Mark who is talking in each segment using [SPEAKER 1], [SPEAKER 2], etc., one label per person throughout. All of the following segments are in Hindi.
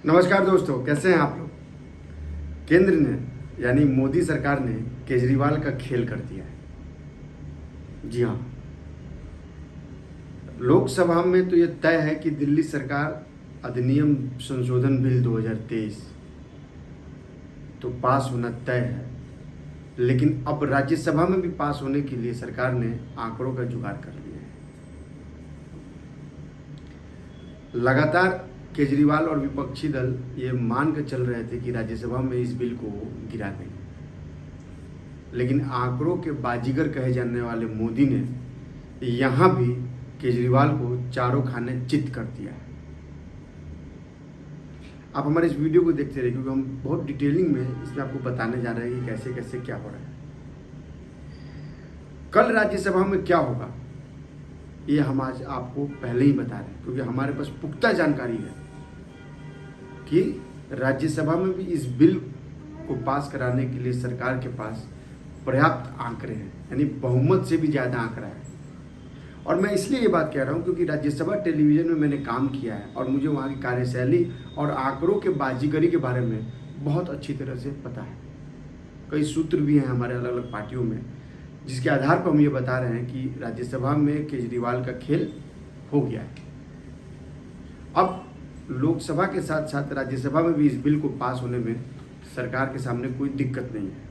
[SPEAKER 1] नमस्कार दोस्तों, कैसे हैं आप लोग। केंद्र ने यानी मोदी सरकार ने केजरीवाल का खेल कर दिया है। जी हाँ, लोकसभा में तो ये तय है कि दिल्ली सरकार अधिनियम संशोधन बिल 2023 तो पास होना तय है, लेकिन अब राज्यसभा में भी पास होने के लिए सरकार ने आंकड़ों का जुगाड़ कर लिया है। लगातार केजरीवाल और विपक्षी दल ये मान कर चल रहे थे कि राज्यसभा में इस बिल को गिरा देंगे, लेकिन आंकड़ों के बाजीगर कहे जाने वाले मोदी ने यहाँ भी केजरीवाल को चारों खाने चित कर दिया है। आप हमारे इस वीडियो को देखते रहिए, क्योंकि हम बहुत डिटेलिंग में इसमें आपको बताने जा रहे हैं कि कैसे कैसे क्या हो रहा है। कल राज्यसभा में क्या होगा ये हम आज आपको पहले ही बता रहे हैं, क्योंकि हमारे पास पुख्ता जानकारी है कि राज्यसभा में भी इस बिल को पास कराने के लिए सरकार के पास पर्याप्त आंकड़े हैं, यानी बहुमत से भी ज़्यादा आंकड़ा है। और मैं इसलिए ये बात कह रहा हूँ क्योंकि राज्यसभा टेलीविज़न में मैंने काम किया है और मुझे वहाँ की कार्यशैली और आंकड़ों के बाजीगरी के बारे में बहुत अच्छी तरह से पता है। कई सूत्र भी हैं हमारे अलग अलग पार्टियों में, जिसके आधार पर हम ये बता रहे हैं कि राज्यसभा में केजरीवाल का खेल हो गया है। अब लोकसभा के साथ साथ राज्यसभा में भी इस बिल को पास होने में सरकार के सामने कोई दिक्कत नहीं है।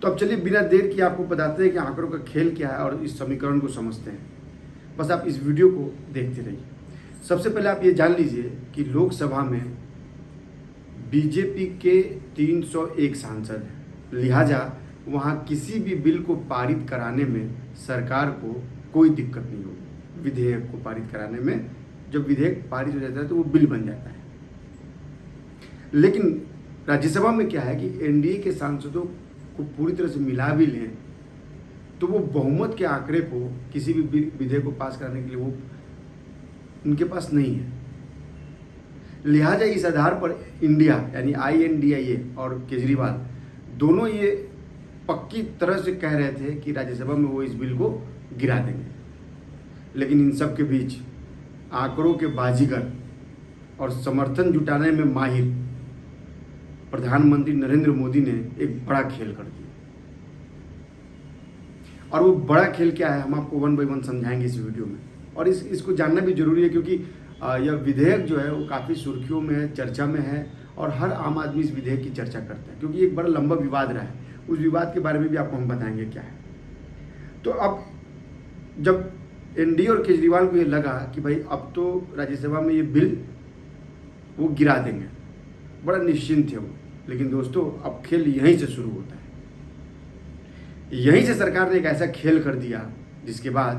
[SPEAKER 1] तो अब चलिए बिना देर किए आपको बताते हैं कि आंकड़ों का खेल क्या है और इस समीकरण को समझते हैं। बस आप इस वीडियो को देखते रहिए। सबसे पहले आप ये जान लीजिए कि लोकसभा में बीजेपी के 301 सांसद हैं, लिहाजा वहाँ किसी भी बिल को पारित कराने में सरकार को कोई दिक्कत नहीं होगी। विधेयक को पारित कराने में जब विधेयक पारित हो जाता है तो वो बिल बन जाता है। लेकिन राज्यसभा में क्या है कि एनडीए के सांसदों को पूरी तरह से मिला भी लें तो वो बहुमत के आंकड़े को किसी भी विधेयक को पास कराने के लिए वो उनके पास नहीं है। लिहाजा इस आधार पर इंडिया यानी INDIA और केजरीवाल दोनों ये पक्की तरह से कह रहे थे कि राज्यसभा में वो इस बिल को गिरा देंगे। लेकिन इन सब के बीच आंकड़ों के बाजीगर और समर्थन जुटाने में माहिर प्रधानमंत्री नरेंद्र मोदी ने एक बड़ा खेल कर दिया। और वो बड़ा खेल क्या है हम आपको वन बाय वन समझाएंगे इस वीडियो में। और इसको जानना भी जरूरी है, क्योंकि यह विधेयक जो है वो काफ़ी सुर्खियों में है, चर्चा में है, और हर आम आदमी इस विधेयक की चर्चा करता है, क्योंकि एक बड़ा लंबा विवाद रहा है। उस विवाद के बारे में भी आपको हम बताएंगे क्या है। तो अब जब एनडीए और केजरीवाल को ये लगा कि भाई अब तो राज्यसभा में ये बिल वो गिरा देंगे, बड़ा निश्चिंत थे वो। लेकिन दोस्तों अब खेल यहीं से शुरू होता है। यहीं से सरकार ने एक ऐसा खेल कर दिया जिसके बाद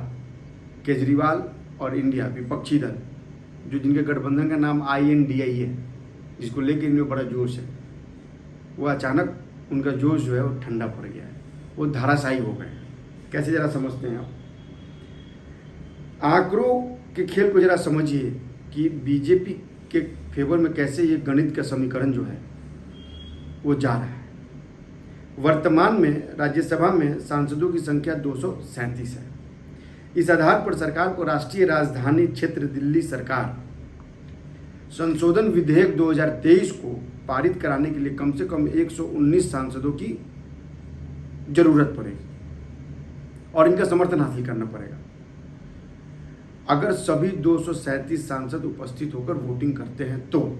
[SPEAKER 1] केजरीवाल और इंडिया विपक्षी दल जो जिनके गठबंधन का नाम INDIA है, जिसको लेकर इनमें बड़ा जोश है, वो अचानक उनका जोश जो है वो ठंडा पड़ गया है, वो धाराशायी हो गए। कैसे जरा समझते हैं आप। आंकड़ों के खेल को जरा समझिए कि बीजेपी के फेवर में कैसे ये गणित का समीकरण जो है वो जा रहा है। वर्तमान में राज्यसभा में सांसदों की संख्या 237 है। इस आधार पर सरकार को राष्ट्रीय राजधानी क्षेत्र दिल्ली सरकार संशोधन विधेयक 2023 को पारित कराने के लिए कम से कम 119 सांसदों की जरूरत पड़ेगी और इनका समर्थन हासिल करना पड़ेगा। अगर सभी 237 सांसद उपस्थित होकर वोटिंग करते हैं तो,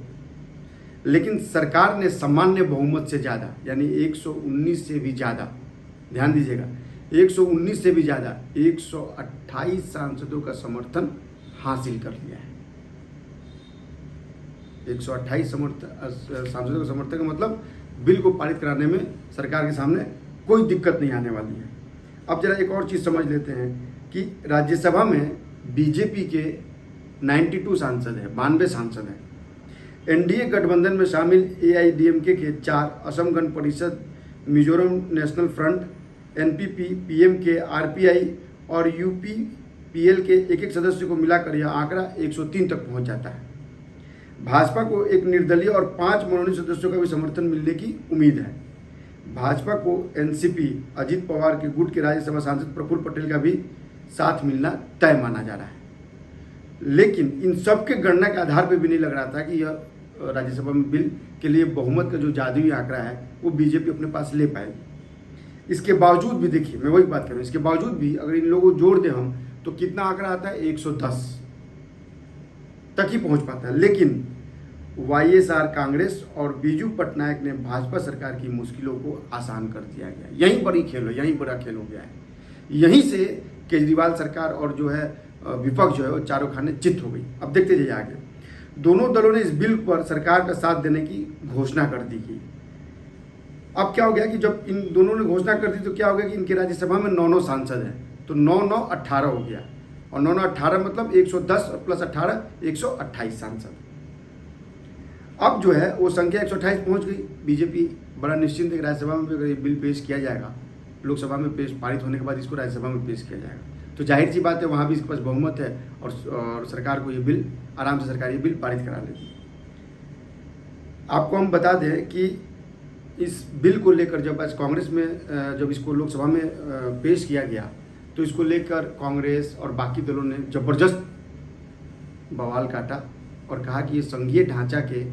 [SPEAKER 1] लेकिन सरकार ने सामान्य बहुमत से ज़्यादा यानी 119 से भी ज़्यादा, ध्यान दीजिएगा 119 से भी ज़्यादा 128 सांसदों का समर्थन हासिल कर लिया है। 128 सांसदों का समर्थन का मतलब बिल को पारित कराने में सरकार के सामने कोई दिक्कत नहीं आने वाली है। अब जरा एक और चीज़ समझ लेते हैं कि राज्यसभा में बीजेपी के 92 सांसद हैं, 92 सांसद हैं। एनडीए गठबंधन में शामिल AIADMK के 4, Assam Gana Parishad, Mizoram national front, NPP, PMK, RPI और UPPL के एक सदस्य को मिलाकर यह आंकड़ा 103 तक पहुंच जाता है। भाजपा को एक निर्दलीय और 5 मनोनीत सदस्यों का भी समर्थन मिलने की उम्मीद है। भाजपा को NCP अजित पवार के गुट के राज्यसभा सांसद प्रफुल्ल पटेल का भी साथ मिलना तय माना जा रहा है। लेकिन इन सब के गणना के आधार पर भी नहीं लग रहा था कि यह राज्यसभा में बिल के लिए बहुमत का जो जादुई आंकड़ा है वो बीजेपी अपने पास ले पाएगी। इसके बावजूद भी देखिए, मैं वही बात कर रहा हूँ, इसके बावजूद भी अगर इन लोगों को जोड़ दें हम तो कितना आंकड़ा आता है, 110 तक ही पहुंच पाता है। लेकिन वाईएसआर कांग्रेस और बीजू पटनायक ने भाजपा सरकार की मुश्किलों को आसान कर दिया गया। यहीं बड़ी खेल है, यहीं बड़ा खेल हो गया है। यहीं से केजरीवाल सरकार और जो है विपक्ष जो है वो चारों खाने चित हो गई। अब देखते जाइए आगे, दोनों दलों ने इस बिल पर सरकार का साथ देने की घोषणा कर दी गई। अब क्या हो गया कि जब इन दोनों ने घोषणा कर दी तो क्या हो गया कि इनके राज्यसभा में 9 सांसद हैं, तो 9 18 हो गया, और 9 18 मतलब 110 प्लस 18 128 सांसद। अब जो है वो संख्या 128 पहुंच गई। बीजेपी बड़ा निश्चिंत है कि राज्यसभा में भी अगर ये बिल पेश किया जाएगा, लोकसभा में पेश पारित होने के बाद इसको राज्यसभा में पेश किया जाएगा, तो जाहिर सी बात है वहाँ भी इसके पास बहुमत है और सरकार को ये बिल आराम से सरकार ये बिल पारित करा लेगी। आपको हम बता दें कि इस बिल को लेकर जब आज कांग्रेस में जब इसको लोकसभा में पेश किया गया तो इसको लेकर कांग्रेस और बाकी दलों ने ज़बरदस्त बवाल काटा और कहा कि ये संघीय ढांचा के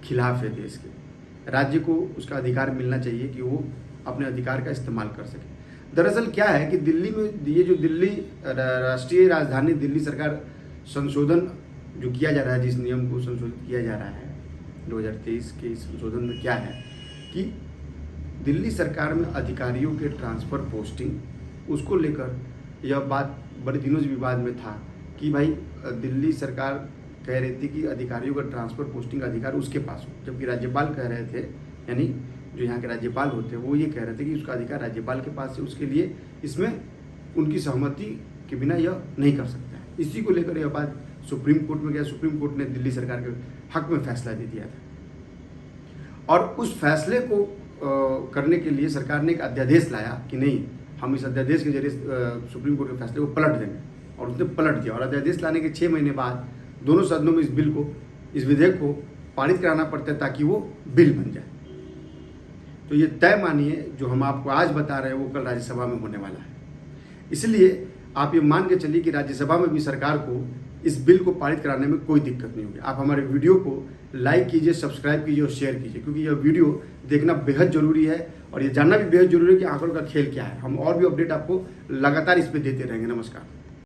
[SPEAKER 1] खिलाफ है। देश के राज्य को उसका अधिकार मिलना चाहिए कि वो अपने अधिकार का इस्तेमाल कर सके। दरअसल क्या है कि दिल्ली में ये जो दिल्ली राष्ट्रीय राजधानी दिल्ली सरकार संशोधन जो किया जा रहा है, जिस नियम को संशोधित किया जा रहा है 2023 के इस संशोधन में क्या है कि दिल्ली सरकार में अधिकारियों के ट्रांसफ़र पोस्टिंग, उसको लेकर यह बात बड़े दिनों से विवाद में था कि भाई दिल्ली सरकार कह रही थी कि अधिकारियों का ट्रांसफ़र पोस्टिंग अधिकार उसके पास हो, जबकि राज्यपाल कह रहे थे, यानी जो यहाँ के राज्यपाल होते हैं वो ये कह रहे थे कि उसका अधिकार राज्यपाल के पास है, उसके लिए इसमें उनकी सहमति के बिना यह नहीं कर सकता है। इसी को लेकर यह बात सुप्रीम कोर्ट में गया। सुप्रीम कोर्ट ने दिल्ली सरकार के हक में फैसला दे दिया था और उस फैसले को करने के लिए सरकार ने एक अध्यादेश लाया कि नहीं, हम इस अध्यादेश के जरिए सुप्रीम कोर्ट के फैसले को पलट देंगे, और उसने पलट दिया। और अध्यादेश लाने के 6 महीने बाद दोनों सदनों में इस विधेयक को पारित कराना पड़ता है ताकि वो बिल बन जाए। तो ये तय मानिए जो हम आपको आज बता रहे हैं वो कल राज्यसभा में होने वाला है। इसलिए आप ये मान के चलिए कि राज्यसभा में भी सरकार को इस बिल को पारित कराने में कोई दिक्कत नहीं होगी। आप हमारे वीडियो को लाइक कीजिए, सब्सक्राइब कीजिए और शेयर कीजिए, क्योंकि यह वीडियो देखना बेहद जरूरी है और ये जानना भी बेहद जरूरी है कि आंकड़ों का खेल क्या है। हम और भी अपडेट आपको लगातार इस पर देते रहेंगे। नमस्कार।